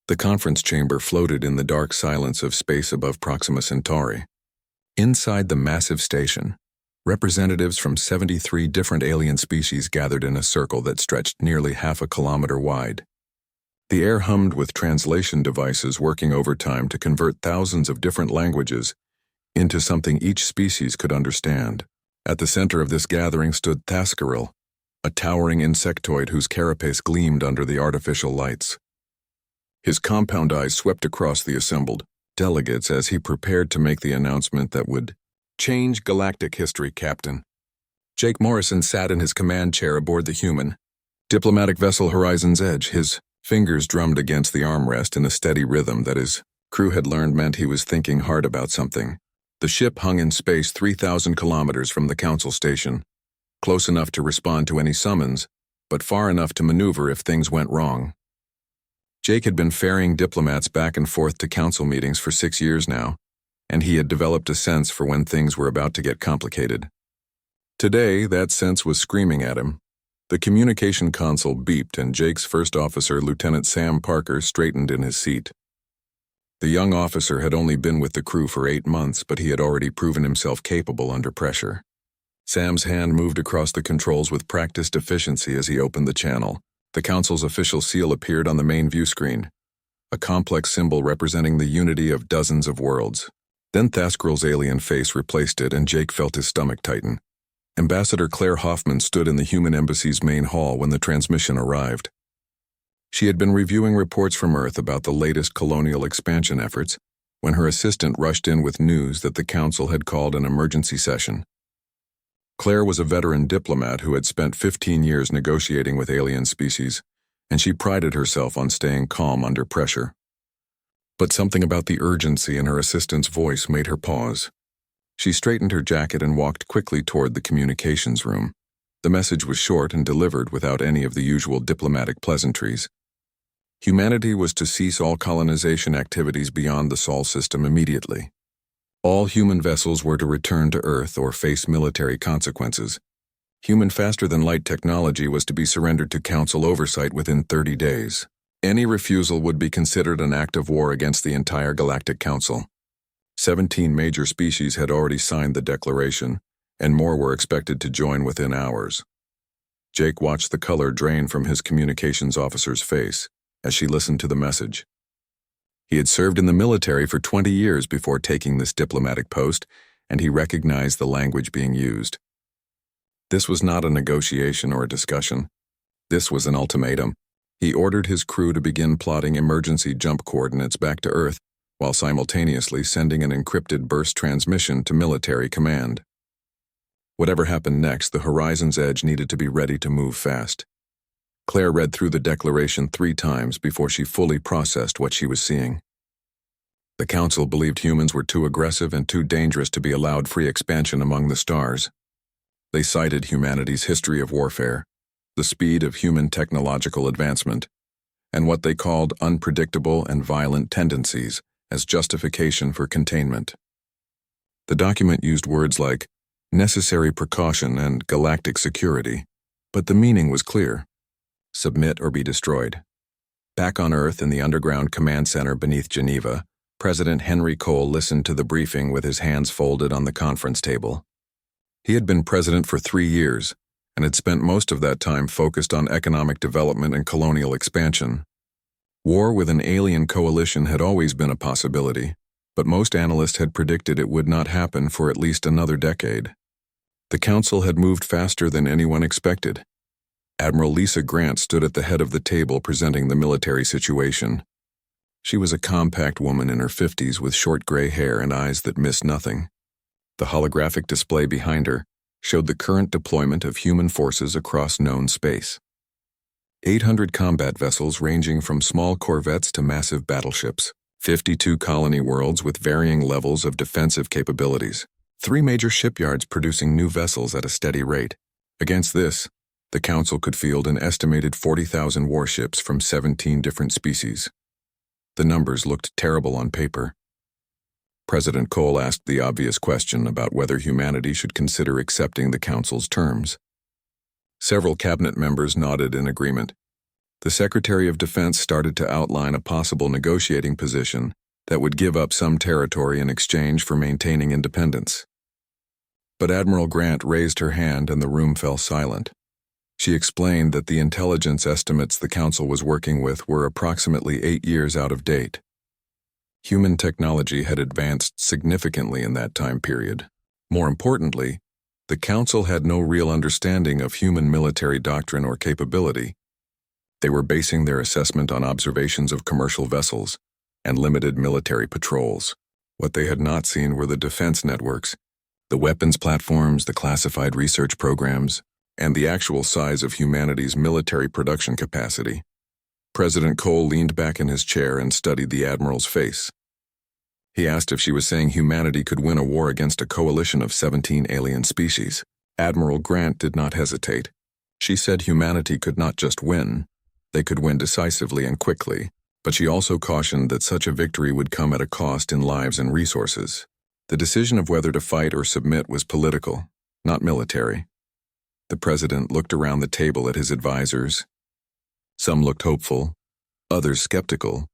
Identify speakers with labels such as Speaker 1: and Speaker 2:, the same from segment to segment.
Speaker 1: The conference chamber floated in the dark silence of space above Proxima Centauri. Inside the massive station, representatives from 73 different alien species gathered in a circle that stretched nearly half a kilometer wide. The air hummed with translation devices working overtime to convert thousands of different languages into something each species could understand. At the center of this gathering stood Thaskaril, a towering insectoid whose carapace gleamed under the artificial lights. His compound eyes swept across the assembled delegates as he prepared to make the announcement that would change galactic history, Captain. Jake Morrison sat in his command chair aboard the human diplomatic vessel Horizon's Edge. His fingers drummed against the armrest in a steady rhythm that his crew had learned meant he was thinking hard about something. The ship hung in space 3,000 kilometers from the Council station, close enough to respond to any summons, but far enough to maneuver if things went wrong. Jake had been ferrying diplomats back and forth to Council meetings for 6 years now, and he had developed a sense for when things were about to get complicated. Today, that sense was screaming at him. The communication console beeped and Jake's first officer, Lieutenant Sam Parker, straightened in his seat. The young officer had only been with the crew for 8 months, but he had already proven himself capable under pressure. Sam's hand moved across the controls with practiced efficiency as he opened the channel. The Council's official seal appeared on the main view screen, a complex symbol representing the unity of dozens of worlds. Then Thaskarel's alien face replaced it, and Jake felt his stomach tighten. Ambassador Claire Hoffman stood in the human embassy's main hall when the transmission arrived. She had been reviewing reports from Earth about the latest colonial expansion efforts when her assistant rushed in with news that the Council had called an emergency session. Claire was a veteran diplomat who had spent 15 years negotiating with alien species, and she prided herself on staying calm under pressure. But something about the urgency in her assistant's voice made her pause. She straightened her jacket and walked quickly toward the communications room. The message was short and delivered without any of the usual diplomatic pleasantries. Humanity was to cease all colonization activities beyond the Sol system immediately. All human vessels were to return to Earth or face military consequences. Human faster-than-light technology was to be surrendered to Council oversight within 30 days. Any refusal would be considered an act of war against the entire Galactic Council. 17 major species had already signed the declaration, and more were expected to join within hours. Jake watched the color drain from his communications officer's face as she listened to the message. He had served in the military for 20 years before taking this diplomatic post, and he recognized the language being used. This was not a negotiation or a discussion. This was an ultimatum. He ordered his crew to begin plotting emergency jump coordinates back to Earth, while simultaneously sending an encrypted burst transmission to military command. Whatever happened next, the Horizon's Edge needed to be ready to move fast. Claire read through the declaration 3 times before she fully processed what she was seeing. The Council believed humans were too aggressive and too dangerous to be allowed free expansion among the stars. They cited humanity's history of warfare, the speed of human technological advancement, and what they called unpredictable and violent tendencies as justification for containment. The document used words like necessary precaution and galactic security, but the meaning was clear. Submit or be destroyed. Back on Earth in the underground command center beneath Geneva, President Henry Cole listened to the briefing with his hands folded on the conference table. He had been president for 3 years and had spent most of that time focused on economic development and colonial expansion. War with an alien coalition had always been a possibility, but most analysts had predicted it would not happen for at least another decade. The Council had moved faster than anyone expected. Admiral Lisa Grant stood at the head of the table presenting the military situation. She was a compact woman in her 50s with short gray hair and eyes that missed nothing. The holographic display behind her showed the current deployment of human forces across known space. 800 combat vessels ranging from small corvettes to massive battleships, 52 colony worlds with varying levels of defensive capabilities, 3 major shipyards producing new vessels at a steady rate. Against this, the Council could field an estimated 40,000 warships from 17 different species. The numbers looked terrible on paper. President Cole asked the obvious question about whether humanity should consider accepting the Council's terms. Several cabinet members nodded in agreement. The Secretary of Defense started to outline a possible negotiating position that would give up some territory in exchange for maintaining independence. But Admiral Grant raised her hand and the room fell silent. She explained that the intelligence estimates the Council was working with were approximately 8 years out of date. Human technology had advanced significantly in that time period. More importantly, the Council had no real understanding of human military doctrine or capability. They were basing their assessment on observations of commercial vessels and limited military patrols. What they had not seen were the defense networks, the weapons platforms, the classified research programs, and the actual size of humanity's military production capacity. President Cole leaned back in his chair and studied the Admiral's face. He asked if she was saying humanity could win a war against a coalition of 17 alien species. Admiral Grant did not hesitate. She said humanity could not just win, they could win decisively and quickly, but she also cautioned that such a victory would come at a cost in lives and resources. The decision of whether to fight or submit was political, not military. The president looked around the table at his advisors. Some looked hopeful, others skeptical,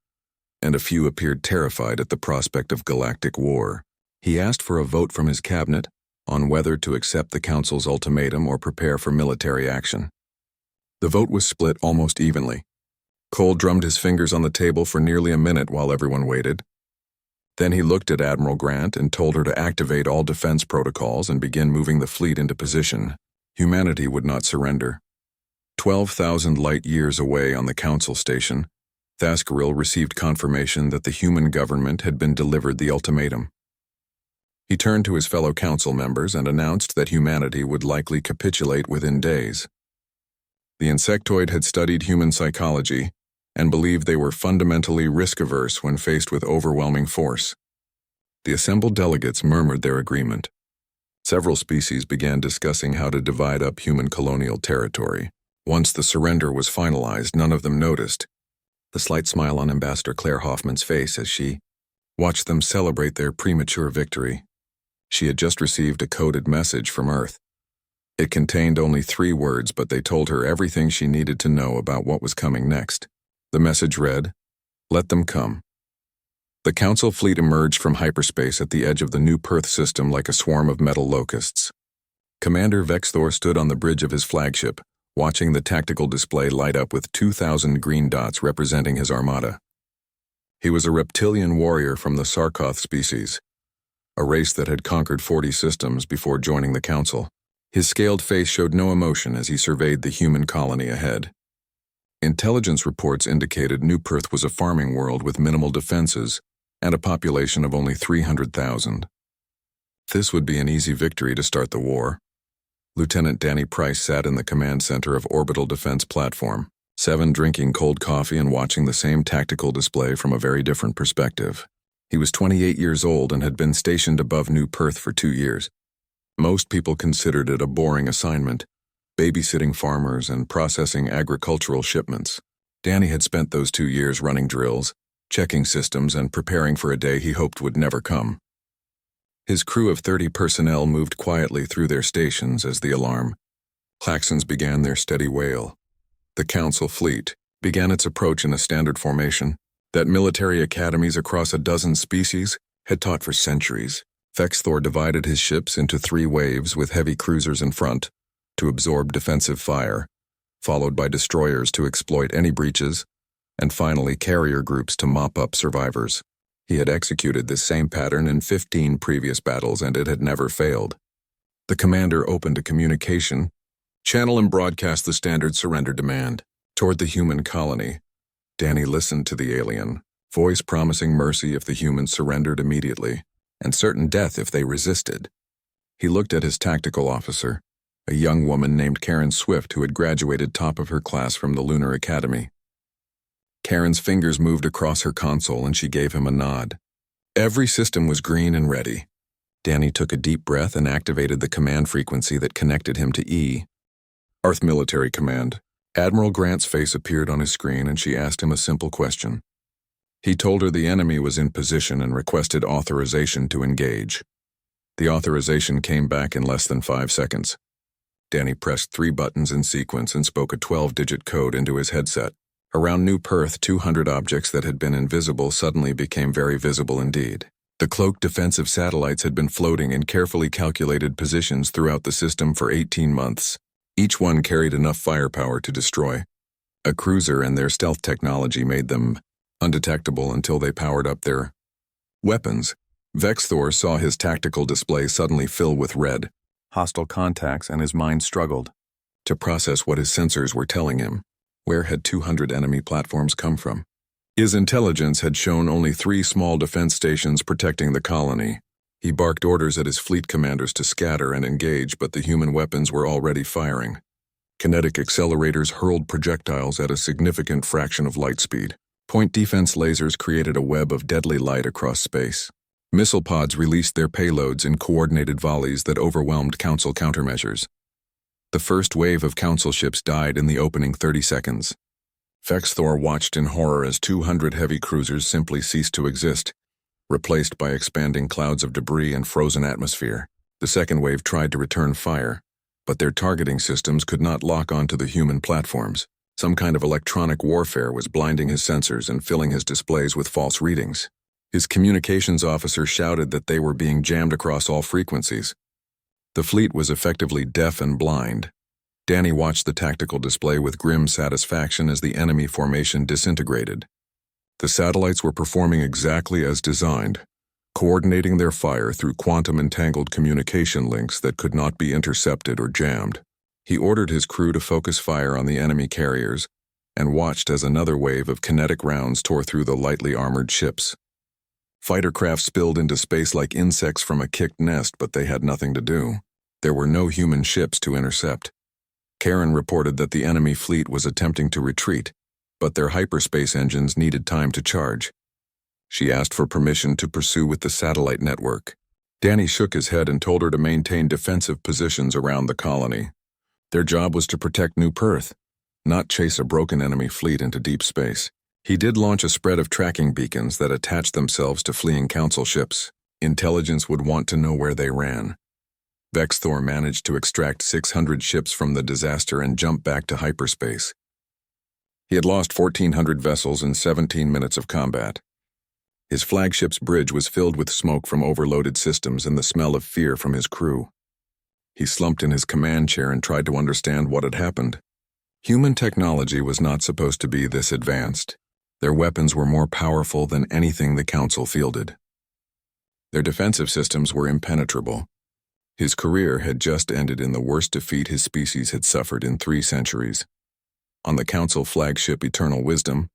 Speaker 1: and a few appeared terrified at the prospect of galactic war. He asked for a vote from his cabinet on whether to accept the Council's ultimatum or prepare for military action. The vote was split almost evenly. Cole drummed his fingers on the table for nearly a minute while everyone waited. Then he looked at Admiral Grant and told her to activate all defense protocols and begin moving the fleet into position. Humanity would not surrender. 12,000 light-years away on the Council station, Thaskaril received confirmation that the human government had been delivered the ultimatum. He turned to his fellow Council members and announced that humanity would likely capitulate within days. The insectoid had studied human psychology and believed they were fundamentally risk-averse when faced with overwhelming force. The assembled delegates murmured their agreement. Several species began discussing how to divide up human colonial territory. Once the surrender was finalized, none of them noticed the slight smile on Ambassador Claire Hoffman's face as she watched them celebrate their premature victory. She had just received a coded message from Earth. It contained only 3 words, but they told her everything she needed to know about what was coming next. The message read, "Let them come." The Council fleet emerged from hyperspace at the edge of the new Perth system like a swarm of metal locusts. Commander Vexthor stood on the bridge of his flagship, watching the tactical display light up with 2,000 green dots representing his armada. He was a reptilian warrior from the Sarkoth species, a race that had conquered 40 systems before joining the Council. His scaled face showed no emotion as he surveyed the human colony ahead. Intelligence reports indicated New Perth was a farming world with minimal defenses and a population of only 300,000. This would be an easy victory to start the war. Lieutenant Danny Price sat in the command center of Orbital Defense Platform 7, drinking cold coffee and watching the same tactical display from a very different perspective. He was 28 years old and had been stationed above New Perth for 2 years. Most people considered it a boring assignment, babysitting farmers and processing agricultural shipments. Danny had spent those 2 years running drills, checking systems, and preparing for a day he hoped would never come. His crew of 30 personnel moved quietly through their stations as the alarm klaxons began their steady wail. The Council fleet began its approach in a standard formation that military academies across a dozen species had taught for centuries. Vexthor divided his ships into 3 waves with heavy cruisers in front to absorb defensive fire, followed by destroyers to exploit any breaches, and finally carrier groups to mop up survivors. He had executed this same pattern in 15 previous battles, and it had never failed. The commander opened a communication channel and broadcast the standard surrender demand toward the human colony. Danny listened to the alien, voice promising mercy if the humans surrendered immediately, and certain death if they resisted. He looked at his tactical officer, a young woman named Karen Swift who had graduated top of her class from the Lunar Academy. Karen's fingers moved across her console and she gave him a nod. Every system was green and ready. Danny took a deep breath and activated the command frequency that connected him to E. Earth Military Command. Admiral Grant's face appeared on his screen and she asked him a simple question. He told her the enemy was in position and requested authorization to engage. The authorization came back in less than 5 seconds. Danny pressed 3 buttons in sequence and spoke a 12-digit code into his headset. Around New Perth, 200 objects that had been invisible suddenly became very visible indeed. The cloaked defensive satellites had been floating in carefully calculated positions throughout the system for 18 months. Each one carried enough firepower to destroy. A cruiser and their stealth technology made them undetectable until they powered up their weapons. Vexthor saw his tactical display suddenly fill with red hostile contacts, and his mind struggled to process what his sensors were telling him. Where had 200 enemy platforms come from? His intelligence had shown only 3 small defense stations protecting the colony. He barked orders at his fleet commanders to scatter and engage, but the human weapons were already firing. Kinetic accelerators hurled projectiles at a significant fraction of light speed. Point defense lasers created a web of deadly light across space. Missile pods released their payloads in coordinated volleys that overwhelmed Council countermeasures. The first wave of Council ships died in the opening 30 seconds. Vexthor watched in horror as 200 heavy cruisers simply ceased to exist, replaced by expanding clouds of debris and frozen atmosphere. The second wave tried to return fire, but their targeting systems could not lock onto the human platforms. Some kind of electronic warfare was blinding his sensors and filling his displays with false readings. His communications officer shouted that they were being jammed across all frequencies. The fleet was effectively deaf and blind. Danny watched the tactical display with grim satisfaction as the enemy formation disintegrated. The satellites were performing exactly as designed, coordinating their fire through quantum-entangled communication links that could not be intercepted or jammed. He ordered his crew to focus fire on the enemy carriers and watched as another wave of kinetic rounds tore through the lightly armored ships. Fighter craft spilled into space like insects from a kicked nest, but they had nothing to do. There were no human ships to intercept. Karen reported that the enemy fleet was attempting to retreat, but their hyperspace engines needed time to charge. She asked for permission to pursue with the satellite network. Danny shook his head and told her to maintain defensive positions around the colony. Their job was to protect New Perth, not chase a broken enemy fleet into deep space. He did launch a spread of tracking beacons that attached themselves to fleeing Council ships. Intelligence would want to know where they ran. Vexthor managed to extract 600 ships from the disaster and jump back to hyperspace. He had lost 1,400 vessels in 17 minutes of combat. His flagship's bridge was filled with smoke from overloaded systems and the smell of fear from his crew. He slumped in his command chair and tried to understand what had happened. Human technology was not supposed to be this advanced. Their weapons were more powerful than anything the Council fielded. Their defensive systems were impenetrable. His career had just ended in the worst defeat his species had suffered in 3 centuries. On the Council flagship Eternal Wisdom,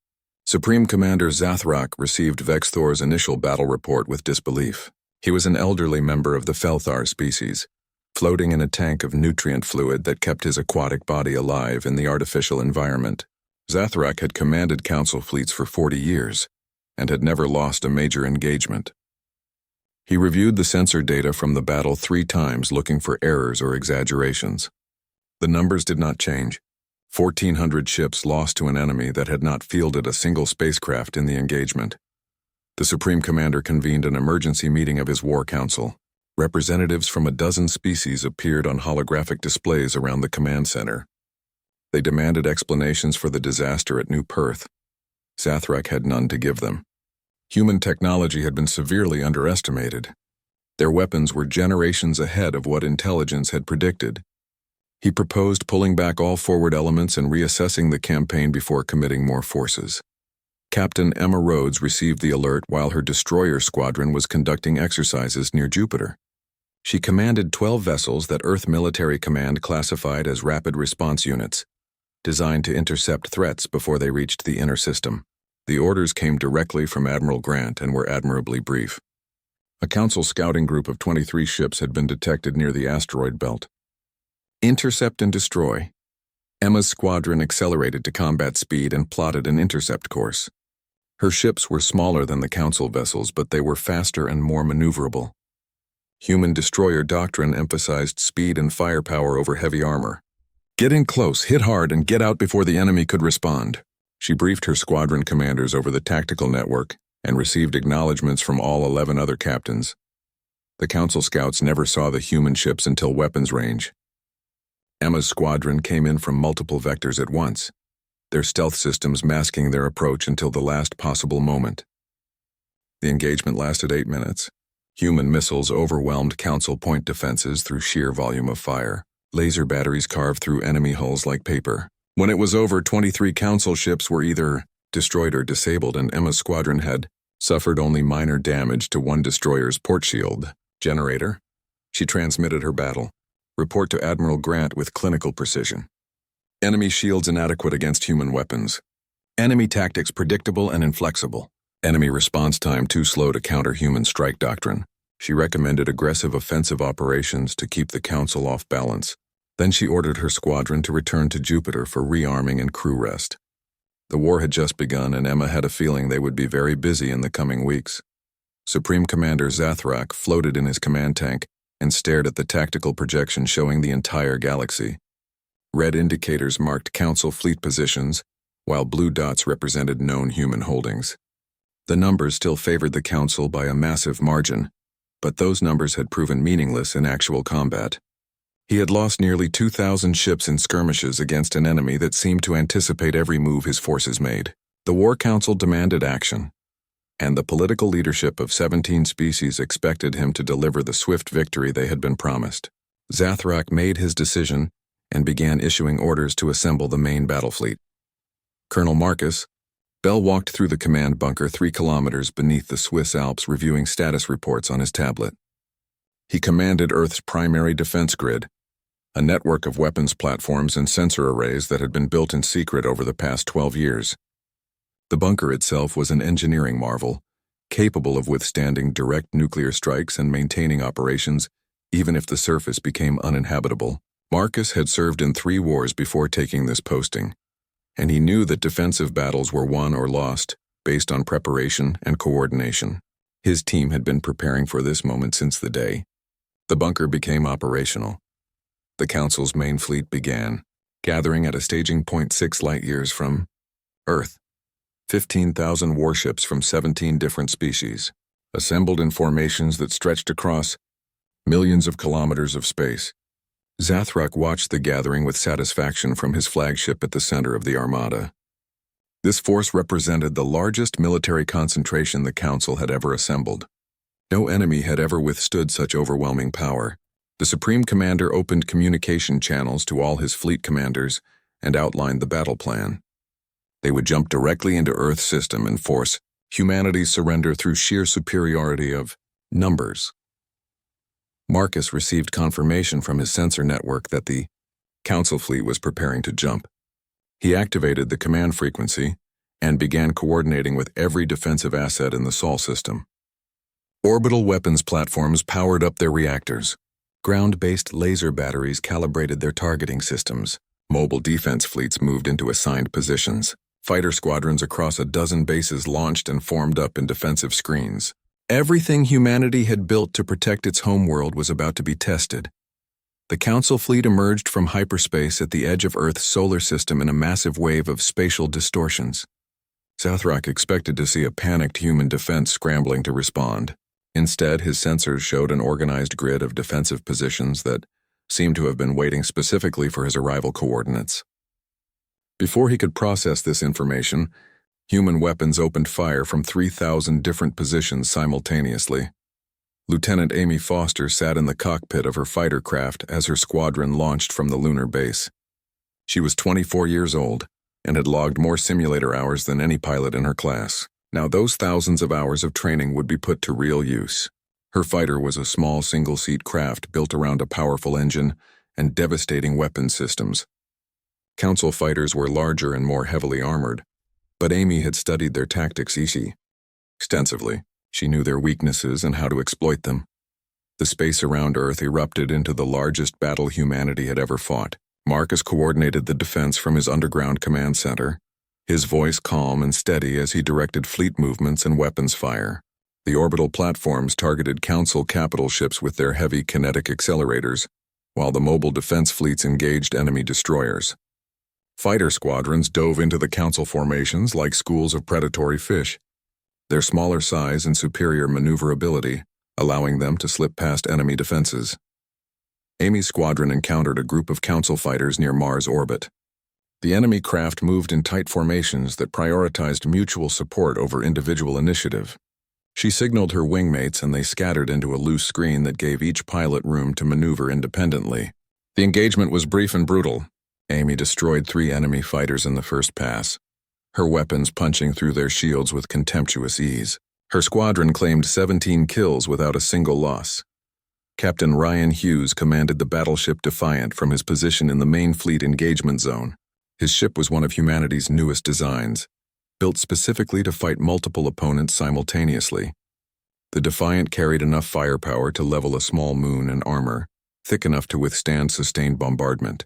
Speaker 1: Supreme Commander Zathrak received Vexthor's initial battle report with disbelief. He was an elderly member of the Felthar species, floating in a tank of nutrient fluid that kept his aquatic body alive in the artificial environment. Zathrak had commanded Council fleets for 40 years and had never lost a major engagement. He reviewed the sensor data from the battle 3 times, looking for errors or exaggerations. The numbers did not change. 1,400 ships lost to an enemy that had not fielded a single spacecraft in the engagement. The Supreme Commander convened an emergency meeting of his War Council. Representatives from a dozen species appeared on holographic displays around the command center. They demanded explanations for the disaster at New Perth. Zathrak had none to give them. Human technology had been severely underestimated. Their weapons were generations ahead of what intelligence had predicted. He proposed pulling back all forward elements and reassessing the campaign before committing more forces. Captain Emma Rhodes received the alert while her destroyer squadron was conducting exercises near Jupiter. She commanded 12 vessels that Earth Military Command classified as rapid response units, designed to intercept threats before they reached the inner system. The orders came directly from Admiral Grant and were admirably brief. A Council scouting group of 23 ships had been detected near the asteroid belt. Intercept and destroy. Emma's squadron accelerated to combat speed and plotted an intercept course. Her ships were smaller than the Council vessels, but they were faster and more maneuverable. Human destroyer doctrine emphasized speed and firepower over heavy armor. Get in close, hit hard, and get out before the enemy could respond. She briefed her squadron commanders over the tactical network and received acknowledgments from all 11 other captains. The Council scouts never saw the human ships until weapons range. Emma's squadron came in from multiple vectors at once. their stealth systems masking their approach until the last possible moment. The engagement lasted 8 minutes. Human missiles overwhelmed Council point defenses through sheer volume of fire. Laser batteries carved through enemy hulls like paper. When it was over, 23 Council ships were either destroyed or disabled, and Emma's squadron had suffered only minor damage to one destroyer's port shield. Generator. She transmitted her battle. Report to Admiral Grant with clinical precision. Enemy shields inadequate against human weapons. Enemy tactics predictable and inflexible. Enemy response time too slow to counter human strike doctrine. She recommended aggressive offensive operations to keep the Council off balance. Then she ordered her squadron to return to Jupiter for rearming and crew rest. The war had just begun, and Emma had a feeling they would be very busy in the coming weeks. Supreme Commander Zathrak floated in his command tank and stared at the tactical projection showing the entire galaxy. Red indicators marked Council fleet positions, while blue dots represented known human holdings. The numbers still favored the Council by a massive margin, but those numbers had proven meaningless in actual combat. He had lost nearly 2,000 ships in skirmishes against an enemy that seemed to anticipate every move his forces made. The War Council demanded action, and the political leadership of 17 species expected him to deliver the swift victory they had been promised. Zathrak made his decision and began issuing orders to assemble the main battle fleet. Colonel Marcus Bell walked through the command bunker 3 kilometers beneath the Swiss Alps, reviewing status reports on his tablet. He commanded Earth's primary defense grid, a network of weapons platforms and sensor arrays that had been built in secret over the past 12 years. The bunker itself was an engineering marvel, capable of withstanding direct nuclear strikes and maintaining operations even if the surface became uninhabitable. Marcus had served in 3 wars before taking this posting, and he knew that defensive battles were won or lost based on preparation and coordination. His team had been preparing for this moment since the day the bunker became operational. The Council's main fleet began, gathering at a staging point 6 light-years from Earth. 15,000 warships from 17 different species, assembled in formations that stretched across millions of kilometers of space. Zathrak watched the gathering with satisfaction from his flagship at the center of the armada. This force represented the largest military concentration the Council had ever assembled. No enemy had ever withstood such overwhelming power. The Supreme Commander opened communication channels to all his fleet commanders and outlined the battle plan. They would jump directly into Earth's system and force humanity's surrender through sheer superiority of numbers. Marcus received confirmation from his sensor network that the Council fleet was preparing to jump. He activated the command frequency and began coordinating with every defensive asset in the Sol system. Orbital weapons platforms powered up their reactors. Ground-based laser batteries calibrated their targeting systems. Mobile defense fleets moved into assigned positions. Fighter squadrons across a dozen bases launched and formed up in defensive screens. Everything humanity had built to protect its homeworld was about to be tested. The Council fleet emerged from hyperspace at the edge of Earth's solar system in a massive wave of spatial distortions. Zathrak expected to see a panicked human defense scrambling to respond. Instead, his sensors showed an organized grid of defensive positions that seemed to have been waiting specifically for his arrival coordinates. Before he could process this information, human weapons opened fire from 3,000 different positions simultaneously. Lieutenant Amy Foster sat in the cockpit of her fighter craft as her squadron launched from the lunar base. She was 24 years old and had logged more simulator hours than any pilot in her class. Now those thousands of hours of training would be put to real use. Her fighter was a small single-seat craft built around a powerful engine and devastating weapon systems. Council fighters were larger and more heavily armored, but Amy had studied their tactics extensively. She knew their weaknesses and how to exploit them. The space around Earth erupted into the largest battle humanity had ever fought. Marcus coordinated the defense from his underground command center, his voice calm and steady as he directed fleet movements and weapons fire. The orbital platforms targeted Council capital ships with their heavy kinetic accelerators, while the mobile defense fleets engaged enemy destroyers. Fighter squadrons dove into the Council formations like schools of predatory fish, their smaller size and superior maneuverability allowing them to slip past enemy defenses. Amy's squadron encountered a group of Council fighters near Mars orbit. The enemy craft moved in tight formations that prioritized mutual support over individual initiative. She signaled her wingmates and they scattered into a loose screen that gave each pilot room to maneuver independently. The engagement was brief and brutal. Amy destroyed 3 enemy fighters in the first pass, her weapons punching through their shields with contemptuous ease. Her squadron claimed 17 kills without a single loss. Captain Ryan Hughes commanded the battleship Defiant from his position in the main fleet engagement zone. His ship was one of humanity's newest designs, built specifically to fight multiple opponents simultaneously. The Defiant carried enough firepower to level a small moon and armor, thick enough to withstand sustained bombardment.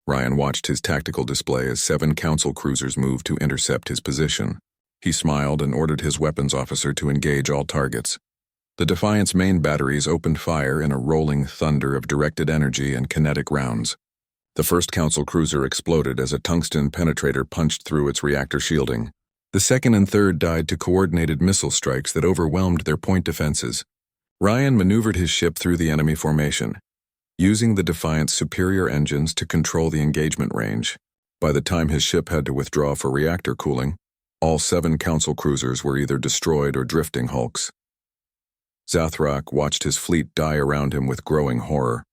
Speaker 1: Ryan watched his tactical display as 7 council cruisers moved to intercept his position. He smiled and ordered his weapons officer to engage all targets. The Defiant's main batteries opened fire in a rolling thunder of directed energy and kinetic rounds. The first council cruiser exploded as a tungsten penetrator punched through its reactor shielding. The second and third died to coordinated missile strikes that overwhelmed their point defenses. Ryan maneuvered his ship through the enemy formation, using the Defiant's superior engines to control the engagement range. By the time his ship had to withdraw for reactor cooling, all 7 council cruisers were either destroyed or drifting hulks. Zathrak watched his fleet die around him with growing horror.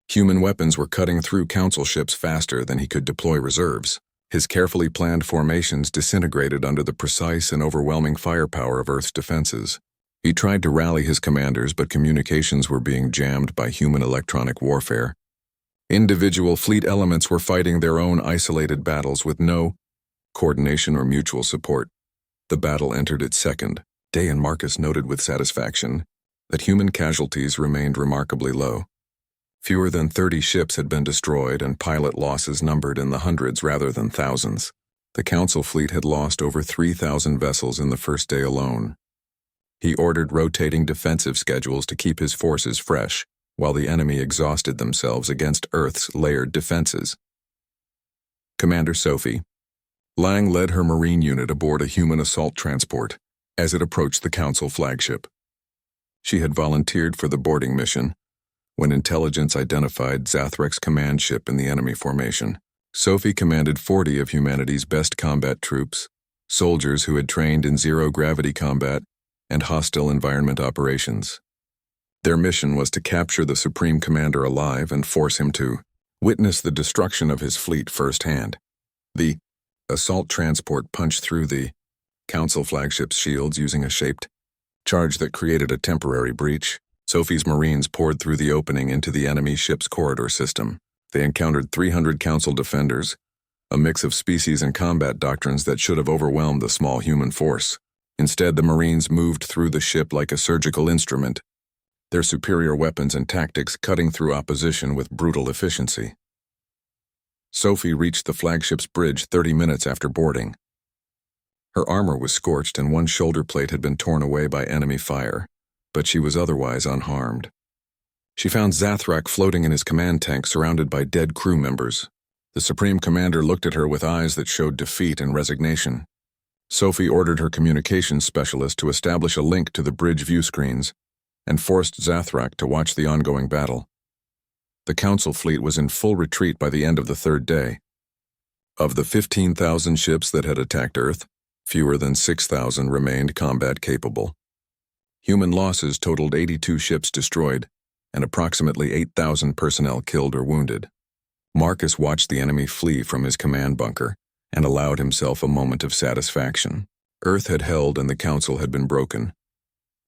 Speaker 1: Human weapons were cutting through council ships faster than he could deploy reserves. His carefully planned formations disintegrated under the precise and overwhelming firepower of Earth's defenses. He tried to rally his commanders, but communications were being jammed by human electronic warfare. Individual fleet elements were fighting their own isolated battles with no coordination or mutual support. The battle entered its second day, and Marcus noted with satisfaction that human casualties remained remarkably low. Fewer than 30 ships had been destroyed, and pilot losses numbered in the hundreds rather than thousands. The council fleet had lost over 3,000 vessels in the first day alone. He ordered rotating defensive schedules to keep his forces fresh, while the enemy exhausted themselves against Earth's layered defenses. Commander Sophie Lang led her Marine unit aboard a human assault transport as it approached the Council flagship. She had volunteered for the boarding mission when intelligence identified Zathrak's command ship in the enemy formation. Sophie commanded 40 of humanity's best combat troops, soldiers who had trained in zero-gravity combat and hostile environment operations. Their mission was to capture the Supreme Commander alive and force him to witness the destruction of his fleet firsthand. The assault transport punched through the Council flagship's shields using a shaped charge that created a temporary breach. Sophie's Marines poured through the opening into the enemy ship's corridor system. They encountered 300 Council defenders, a mix of species and combat doctrines that should have overwhelmed the small human force. Instead, the Marines moved through the ship like a surgical instrument, their superior weapons and tactics cutting through opposition with brutal efficiency. Sophie reached the flagship's bridge 30 minutes after boarding. Her armor was scorched and one shoulder plate had been torn away by enemy fire, but she was otherwise unharmed. She found Zathrak floating in his command tank surrounded by dead crew members. The Supreme Commander looked at her with eyes that showed defeat and resignation. Sophie ordered her communications specialist to establish a link to the bridge view screens and forced Zathrak to watch the ongoing battle. The Council fleet was in full retreat by the end of the third day. Of the 15,000 ships that had attacked Earth, fewer than 6,000 remained combat capable. Human losses totaled 82 ships destroyed and approximately 8,000 personnel killed or wounded. Marcus watched the enemy flee from his command bunker and allowed himself a moment of satisfaction. Earth had held and the Council had been broken.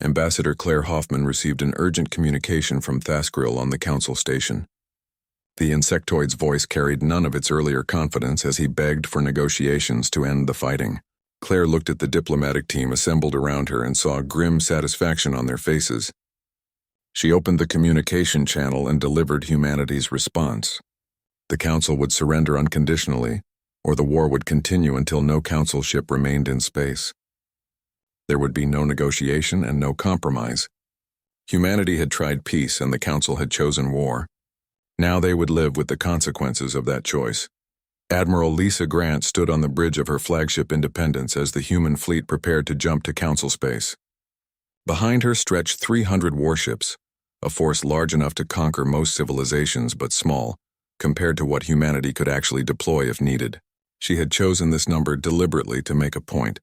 Speaker 1: Ambassador Claire Hoffman received an urgent communication from Thaskril on the Council station. The insectoid's voice carried none of its earlier confidence as he begged for negotiations to end the fighting. Claire looked at the diplomatic team assembled around her and saw grim satisfaction on their faces. She opened the communication channel and delivered humanity's response. The Council would surrender unconditionally, or the war would continue until no Council ship remained in space. There would be no negotiation and no compromise. Humanity had tried peace and the Council had chosen war. Now they would live with the consequences of that choice. Admiral Lisa Grant stood on the bridge of her flagship Independence as the human fleet prepared to jump to Council space. Behind her stretched 300 warships, a force large enough to conquer most civilizations but small, compared to what humanity could actually deploy if needed. She had chosen this number deliberately to make a point.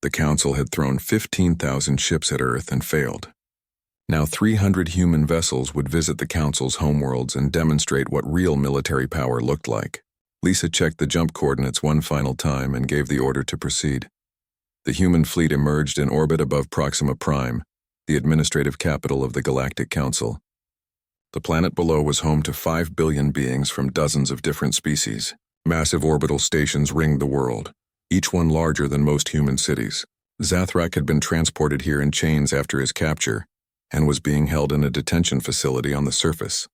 Speaker 1: The Council had thrown 15,000 ships at Earth and failed. Now 300 human vessels would visit the Council's homeworlds and demonstrate what real military power looked like. Lisa checked the jump coordinates one final time and gave the order to proceed. The human fleet emerged in orbit above Proxima Prime, the administrative capital of the Galactic Council. The planet below was home to 5 billion beings from dozens of different species. Massive orbital stations ringed the world, each one larger than most human cities. Zathrak had been transported here in chains after his capture, and was being held in a detention facility on the surface.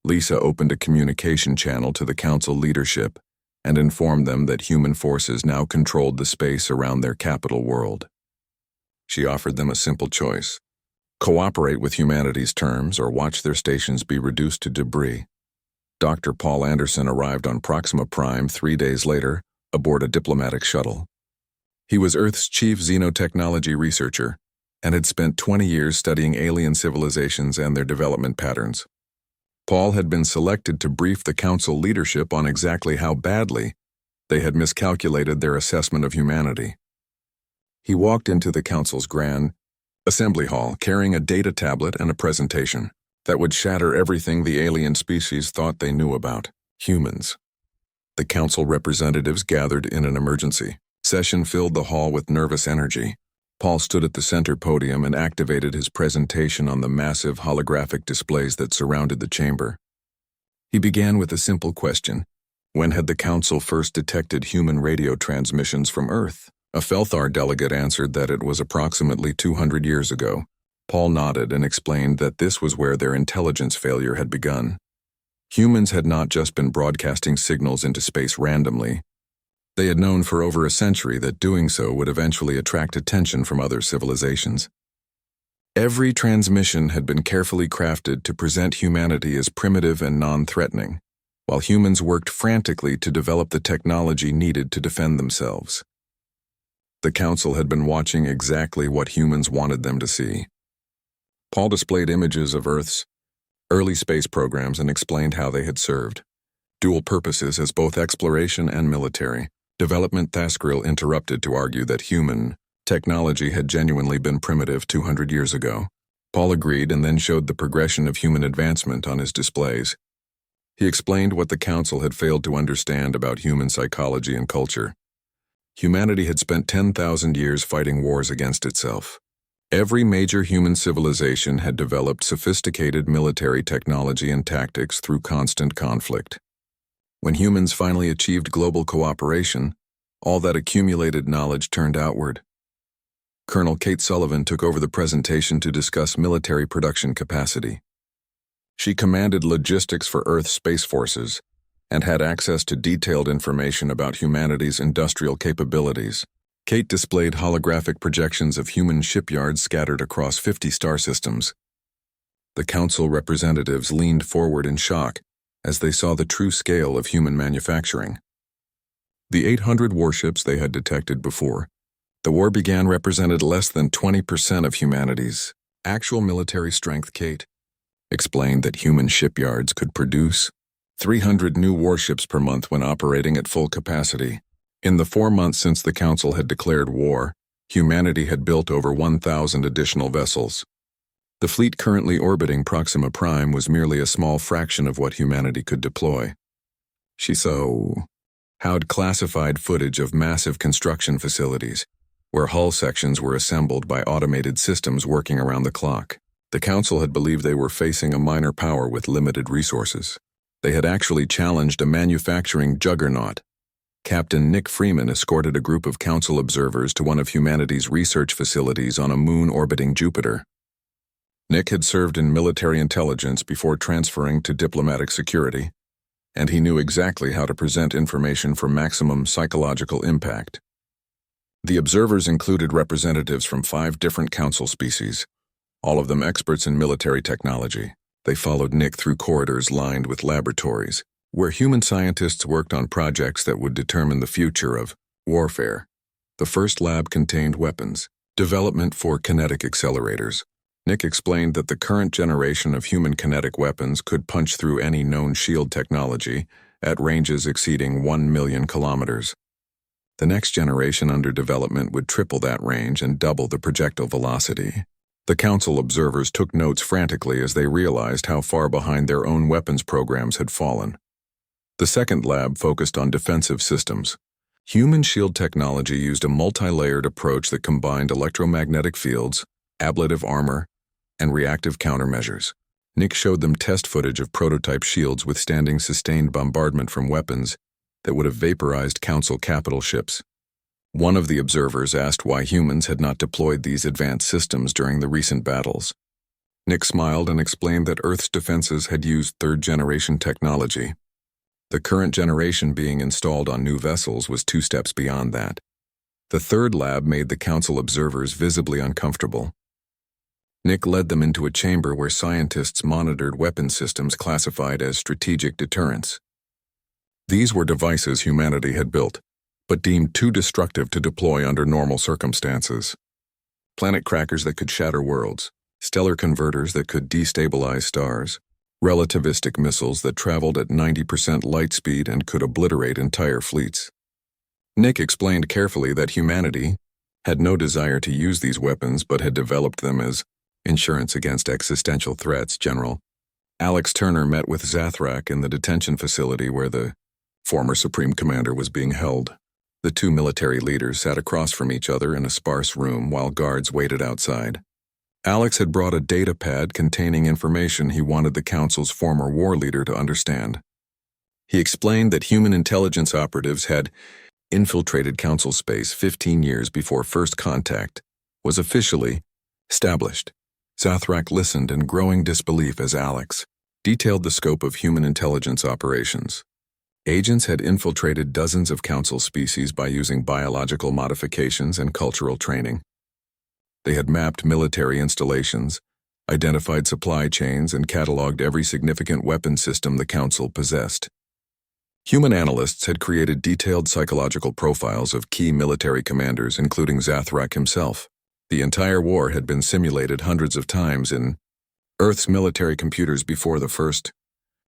Speaker 1: Lisa opened a communication channel to the Council leadership and informed them that human forces now controlled the space around their capital world. She offered them a simple choice: cooperate with humanity's terms or watch their stations be reduced to debris. Dr. Paul Anderson arrived on Proxima Prime 3 days later aboard a diplomatic shuttle. He was Earth's chief xenotechnology researcher and had spent 20 years studying alien civilizations and their development patterns. Paul had been selected to brief the Council leadership on exactly how badly they had miscalculated their assessment of humanity. He walked into the Council's grand assembly hall carrying a data tablet and a presentation that would shatter everything the alien species thought they knew about humans. The Council representatives gathered in an emergency session filled the hall with nervous energy. Paul stood at the center podium and activated his presentation on the massive holographic displays that surrounded the chamber. He began with a simple question: when had the Council first detected human radio transmissions from Earth? A Felthar delegate answered that it was approximately 200 years ago. Paul nodded and explained that this was where their intelligence failure had begun. Humans had not just been broadcasting signals into space randomly. They had known for over a century that doing so would eventually attract attention from other civilizations. Every transmission had been carefully crafted to present humanity as primitive and non-threatening, while humans worked frantically to develop the technology needed to defend themselves. The Council had been watching exactly what humans wanted them to see. Paul displayed images of Earth's early space programs and explained how they had served dual purposes as both exploration and military. Development Thaskril interrupted to argue that human technology had genuinely been primitive 200 years ago. Paul agreed and then showed the progression of human advancement on his displays. He explained what the Council had failed to understand about human psychology and culture. Humanity had spent 10,000 years fighting wars against itself. Every major human civilization had developed sophisticated military technology and tactics through constant conflict. When humans finally achieved global cooperation, all that accumulated knowledge turned outward. Colonel Kate Sullivan took over the presentation to discuss military production capacity. She commanded logistics for Earth's space forces and had access to detailed information about humanity's industrial capabilities. Kate displayed holographic projections of human shipyards scattered across 50 star systems. The Council representatives leaned forward in shock as they saw the true scale of human manufacturing. The 800 warships they had detected before the war began represented less than 20% of humanity's actual military strength. Kate explained that human shipyards could produce 300 new warships per month when operating at full capacity. In the 4 months since the Council had declared war, humanity had built over 1,000 additional vessels. The fleet currently orbiting Proxima Prime was merely a small fraction of what humanity could deploy. She had classified footage of massive construction facilities, where hull sections were assembled by automated systems working around the clock. The Council had believed they were facing a minor power with limited resources. They had actually challenged a manufacturing juggernaut. Captain Nick Freeman escorted a group of Council observers to one of humanity's research facilities on a moon orbiting Jupiter. Nick had served in military intelligence before transferring to diplomatic security, and he knew exactly how to present information for maximum psychological impact. The observers included representatives from 5 different Council species, all of them experts in military technology. They followed Nick through corridors lined with laboratories, where human scientists worked on projects that would determine the future of warfare. The first lab contained weapons, development for kinetic accelerators. Nick explained that the current generation of human kinetic weapons could punch through any known shield technology at ranges exceeding 1 million kilometers. The next generation under development would triple that range and double the projectile velocity. The Council observers took notes frantically as they realized how far behind their own weapons programs had fallen. The second lab focused on defensive systems. Human shield technology used a multi-layered approach that combined electromagnetic fields, ablative armor, and reactive countermeasures. Nick showed them test footage of prototype shields withstanding sustained bombardment from weapons that would have vaporized Council capital ships. One of the observers asked why humans had not deployed these advanced systems during the recent battles. Nick smiled and explained that Earth's defenses had used third-generation technology. The current generation being installed on new vessels was 2 steps beyond that. The third lab made the Council observers visibly uncomfortable. Nick led them into a chamber where scientists monitored weapon systems classified as strategic deterrents. These were devices humanity had built, but deemed too destructive to deploy under normal circumstances. Planet crackers that could shatter worlds, stellar converters that could destabilize stars, relativistic missiles that traveled at 90% light speed and could obliterate entire fleets. Nick explained carefully that humanity had no desire to use these weapons but had developed them as insurance against existential threats. General Alex Turner met with Zathrak in the detention facility where the former Supreme Commander was being held. The 2 military leaders sat across from each other in a sparse room while guards waited outside. Alex had brought a data pad containing information he wanted the Council's former war leader to understand. He explained that human intelligence operatives had infiltrated Council space 15 years before first contact was officially established. Zathrak listened in growing disbelief as Alex detailed the scope of human intelligence operations. Agents had infiltrated dozens of Council species by using biological modifications and cultural training. They had mapped military installations, identified supply chains, and cataloged every significant weapon system the Council possessed. Human analysts had created detailed psychological profiles of key military commanders, including Zathrak himself. The entire war had been simulated hundreds of times in Earth's military computers before the first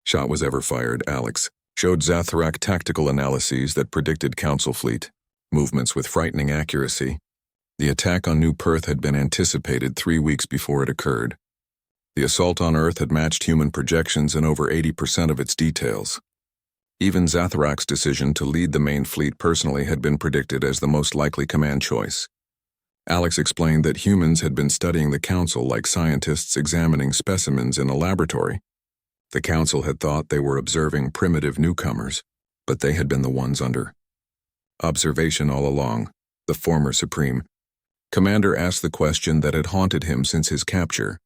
Speaker 1: shot was ever fired. Alex showed Zathrak tactical analyses that predicted Council fleet movements with frightening accuracy. The attack on New Perth had been anticipated 3 weeks before it occurred. The assault on Earth had matched human projections in over 80% of its details. Even Zathrak's decision to lead the main fleet personally had been predicted as the most likely command choice. Alex explained that humans had been studying the Council like scientists examining specimens in a laboratory. The Council had thought they were observing primitive newcomers, but they had been the ones under observation all along. The former Supreme Commander asked the question that had haunted him since his capture.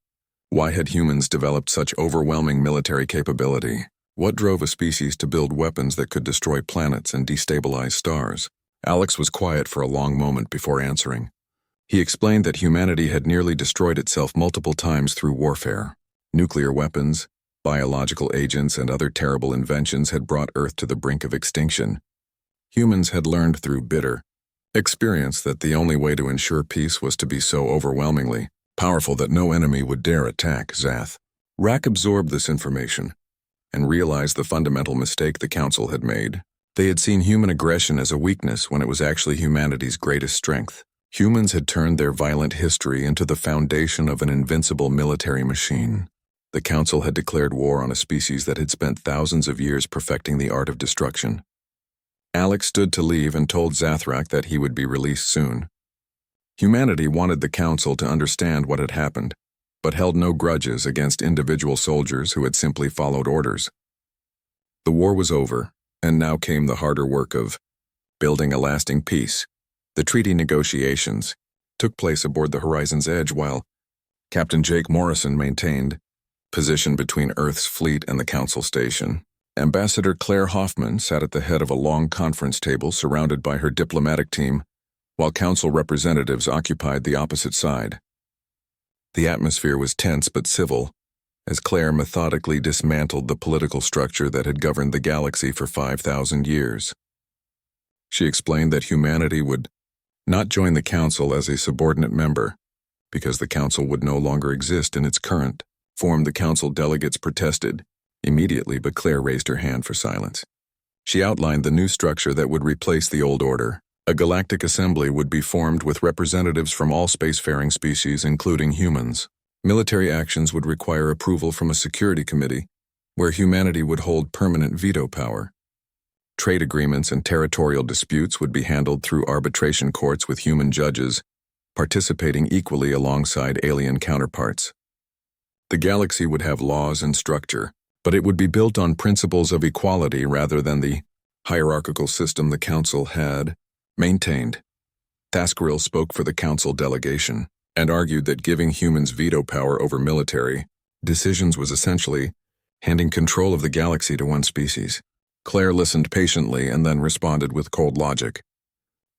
Speaker 1: Why had humans developed such overwhelming military capability? What drove a species to build weapons that could destroy planets and destabilize stars? Alex was quiet for a long moment before answering. He explained that humanity had nearly destroyed itself multiple times through warfare. Nuclear weapons, biological agents, and other terrible inventions had brought Earth to the brink of extinction. Humans had learned through bitter experience that the only way to ensure peace was to be so overwhelmingly powerful that no enemy would dare attack. Zathrak absorbed this information and realized the fundamental mistake the Council had made. They had seen human aggression as a weakness when it was actually humanity's greatest strength. Humans had turned their violent history into the foundation of an invincible military machine. The Council had declared war on a species that had spent thousands of years perfecting the art of destruction. Alex stood to leave and told Zathrak that he would be released soon. Humanity wanted the Council to understand what had happened, but held no grudges against individual soldiers who had simply followed orders. The war was over, and now came the harder work of building a lasting peace. The treaty negotiations took place aboard the Horizon's Edge while Captain Jake Morrison maintained position between Earth's fleet and the Council station. Ambassador Claire Hoffman sat at the head of a long conference table surrounded by her diplomatic team, while Council representatives occupied the opposite side. The atmosphere was tense but civil, as Claire methodically dismantled the political structure that had governed the galaxy for 5,000 years. She explained that humanity would not join the Council as a subordinate member, because the Council would no longer exist in its current form. The Council delegates protested immediately, but Claire raised her hand for silence. She outlined the new structure that would replace the old order. A galactic assembly would be formed with representatives from all spacefaring species, including humans. Military actions would require approval from a security committee, where humanity would hold permanent veto power. Trade agreements and territorial disputes would be handled through arbitration courts with human judges, participating equally alongside alien counterparts. The galaxy would have laws and structure, but it would be built on principles of equality rather than the hierarchical system the Council had maintained. Thaskaril spoke for the Council delegation and argued that giving humans veto power over military decisions was essentially handing control of the galaxy to one species. Claire listened patiently and then responded with cold logic.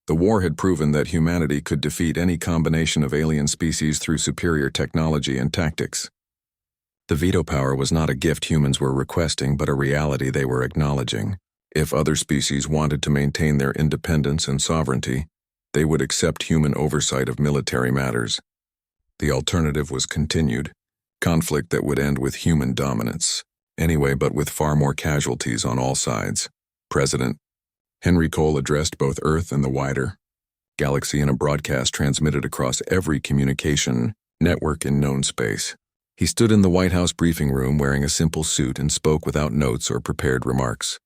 Speaker 1: The war had proven that humanity could defeat any combination of alien species through superior technology and tactics. The veto power was not a gift humans were requesting, but a reality they were acknowledging. If other species wanted to maintain their independence and sovereignty, they would accept human oversight of military matters. The alternative was continued conflict that would end with human dominance, anyway, but with far more casualties on all sides. President Henry Cole addressed both Earth and the wider galaxy in a broadcast transmitted across every communication network in known space. He stood in the White House briefing room wearing a simple suit and spoke without notes or prepared remarks.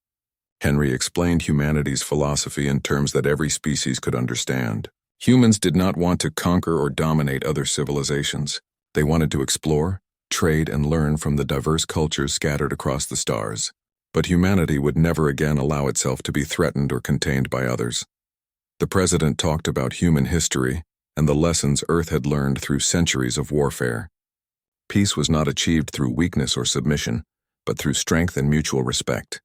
Speaker 1: Henry explained humanity's philosophy in terms that every species could understand. Humans did not want to conquer or dominate other civilizations. They wanted to explore, trade, and learn from the diverse cultures scattered across the stars. But humanity would never again allow itself to be threatened or contained by others. The president talked about human history and the lessons Earth had learned through centuries of warfare. Peace was not achieved through weakness or submission, but through strength and mutual respect.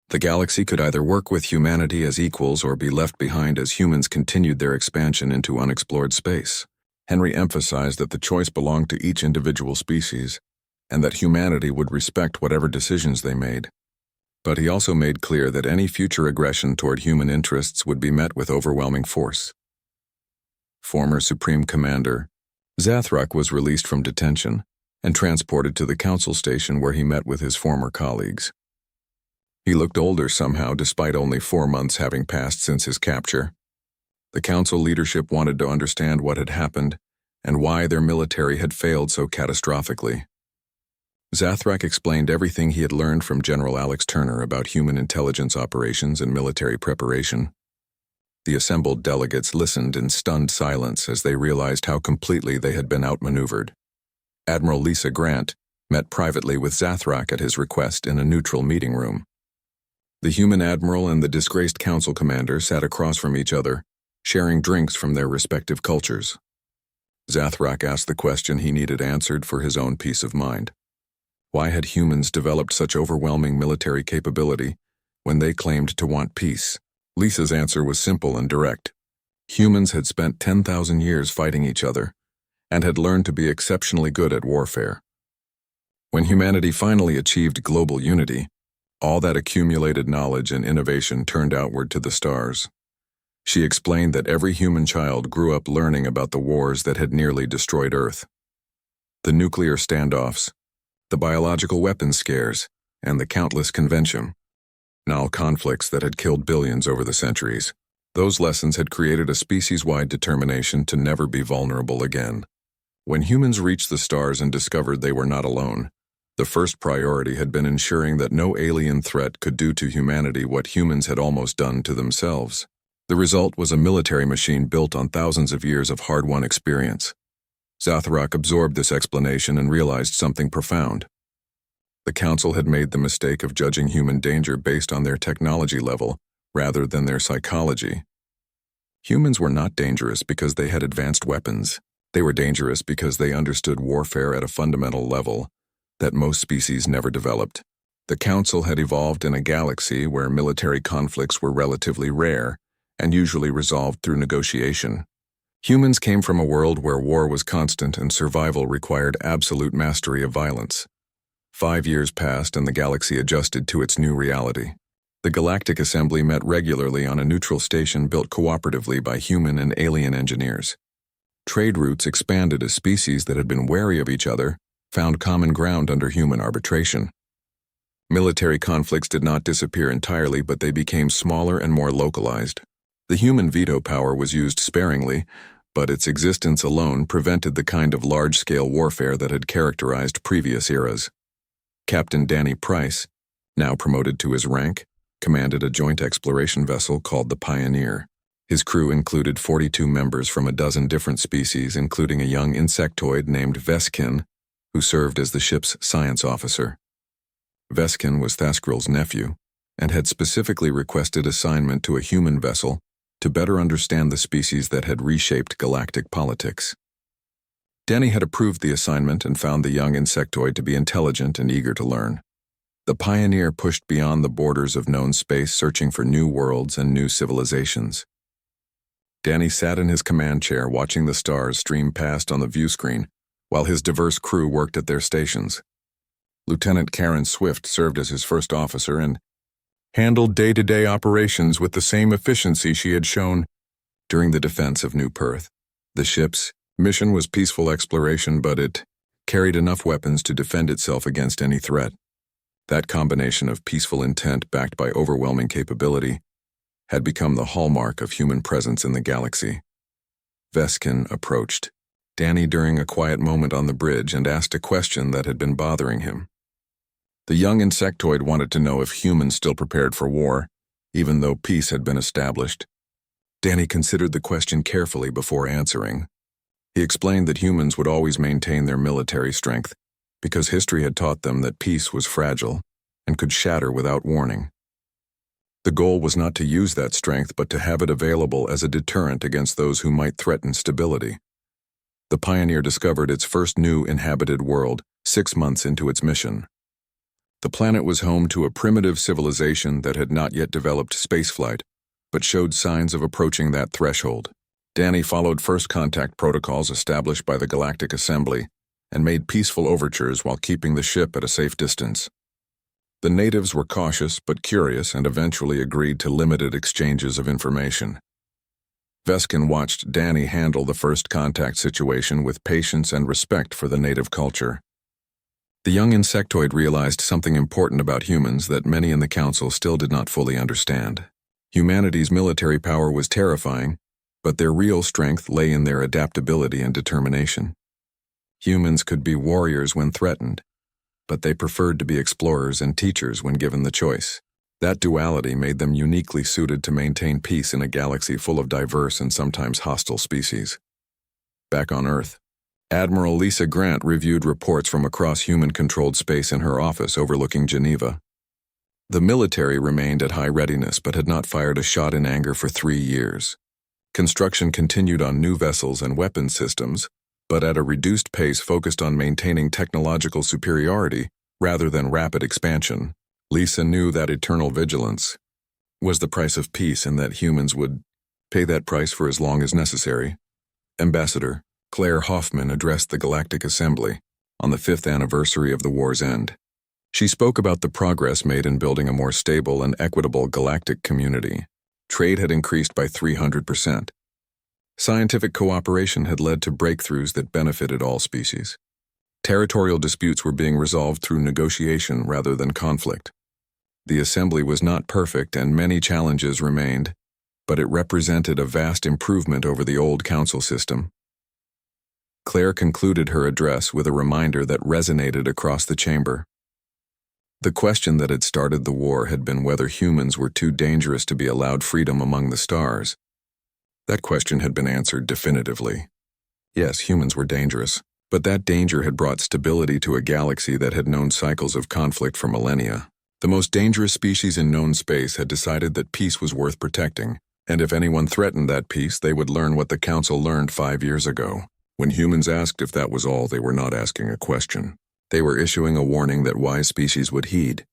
Speaker 1: The galaxy could either work with humanity as equals or be left behind as humans continued their expansion into unexplored space. Henry emphasized that the choice belonged to each individual species, and that humanity would respect whatever decisions they made. But he also made clear that any future aggression toward human interests would be met with overwhelming force. Former Supreme Commander Zathrak was released from detention and transported to the council station where he met with his former colleagues. He looked older somehow, despite only 4 months having passed since his capture. The council leadership wanted to understand what had happened and why their military had failed so catastrophically. Zathrak explained everything he had learned from General Alex Turner about human intelligence operations and military preparation. The assembled delegates listened in stunned silence as they realized how completely they had been outmaneuvered. Admiral Lisa Grant met privately with Zathrak at his request in a neutral meeting room. The human admiral and the disgraced council commander sat across from each other, sharing drinks from their respective cultures. Zathrak asked the question he needed answered for his own peace of mind. Why had humans developed such overwhelming military capability when they claimed to want peace? Lisa's answer was simple and direct. Humans had spent 10,000 years fighting each other and had learned to be exceptionally good at warfare. When humanity finally achieved global unity, all that accumulated knowledge and innovation turned outward to the stars. She explained that every human child grew up learning about the wars that had nearly destroyed Earth. The nuclear standoffs, the biological weapons scares, and the countless conventional conflicts that had killed billions over the centuries. Those lessons had created a species-wide determination to never be vulnerable again. When humans reached the stars and discovered they were not alone, the first priority had been ensuring that no alien threat could do to humanity what humans had almost done to themselves. The result was a military machine built on thousands of years of hard-won experience. Zathrak absorbed this explanation and realized something profound. The council had made the mistake of judging human danger based on their technology level rather than their psychology. Humans were not dangerous because they had advanced weapons. They were dangerous because they understood warfare at a fundamental level that most species never developed. The council had evolved in a galaxy where military conflicts were relatively rare and usually resolved through negotiation. Humans came from a world where war was constant and survival required absolute mastery of violence. 5 years passed and the galaxy adjusted to its new reality. The Galactic Assembly met regularly on a neutral station built cooperatively by human and alien engineers. Trade routes expanded as species that had been wary of each other found common ground under human arbitration. Military conflicts did not disappear entirely, but they became smaller and more localized. The human veto power was used sparingly, but its existence alone prevented the kind of large-scale warfare that had characterized previous eras. Captain Danny Price, now promoted to his rank, commanded a joint exploration vessel called the Pioneer. His crew included 42 members from a dozen different species, including a young insectoid named Veskin, who served as the ship's science officer. Veskin was Thaskrill's nephew, and had specifically requested assignment to a human vessel to better understand the species that had reshaped galactic politics. Danny had approved the assignment and found the young insectoid to be intelligent and eager to learn. The Pioneer pushed beyond the borders of known space, searching for new worlds and new civilizations. Danny sat in his command chair watching the stars stream past on the view screen, while his diverse crew worked at their stations. Lieutenant Karen Swift served as his first officer and handled day-to-day operations with the same efficiency she had shown during the defense of New Perth. The ship's mission was peaceful exploration, but it carried enough weapons to defend itself against any threat. That combination of peaceful intent backed by overwhelming capability had become the hallmark of human presence in the galaxy. Veskin approached Danny during a quiet moment on the bridge and asked a question that had been bothering him. The young insectoid wanted to know if humans still prepared for war, even though peace had been established. Danny considered the question carefully before answering. He explained that humans would always maintain their military strength, because history had taught them that peace was fragile and could shatter without warning. The goal was not to use that strength, but to have it available as a deterrent against those who might threaten stability. The Pioneer discovered its first new inhabited world 6 months into its mission. The planet was home to a primitive civilization that had not yet developed spaceflight, but showed signs of approaching that threshold. Danny followed first contact protocols established by the Galactic Assembly and made peaceful overtures while keeping the ship at a safe distance. The natives were cautious but curious and eventually agreed to limited exchanges of information. Veskin watched Danny handle the first contact situation with patience and respect for the native culture. The young insectoid realized something important about humans that many in the Council still did not fully understand. Humanity's military power was terrifying, but their real strength lay in their adaptability and determination. Humans could be warriors when threatened, but they preferred to be explorers and teachers when given the choice. That duality made them uniquely suited to maintain peace in a galaxy full of diverse and sometimes hostile species. Back on Earth, Admiral Lisa Grant reviewed reports from across human-controlled space in her office overlooking Geneva. The military remained at high readiness but had not fired a shot in anger for 3 years. Construction continued on new vessels and weapons systems, but at a reduced pace focused on maintaining technological superiority rather than rapid expansion. Lisa knew that eternal vigilance was the price of peace and that humans would pay that price for as long as necessary. Ambassador Claire Hoffman addressed the Galactic Assembly on the 5th anniversary of the war's end. She spoke about the progress made in building a more stable and equitable galactic community. Trade had increased by 300%. Scientific cooperation had led to breakthroughs that benefited all species. Territorial disputes were being resolved through negotiation rather than conflict. The assembly was not perfect and many challenges remained, but it represented a vast improvement over the old council system. Claire concluded her address with a reminder that resonated across the chamber. The question that had started the war had been whether humans were too dangerous to be allowed freedom among the stars. That question had been answered definitively. Yes, humans were dangerous, but that danger had brought stability to a galaxy that had known cycles of conflict for millennia. The most dangerous species in known space had decided that peace was worth protecting, and if anyone threatened that peace, they would learn what the Council learned 5 years ago. When humans asked if that was all, they were not asking a question. They were issuing a warning that wise species would heed.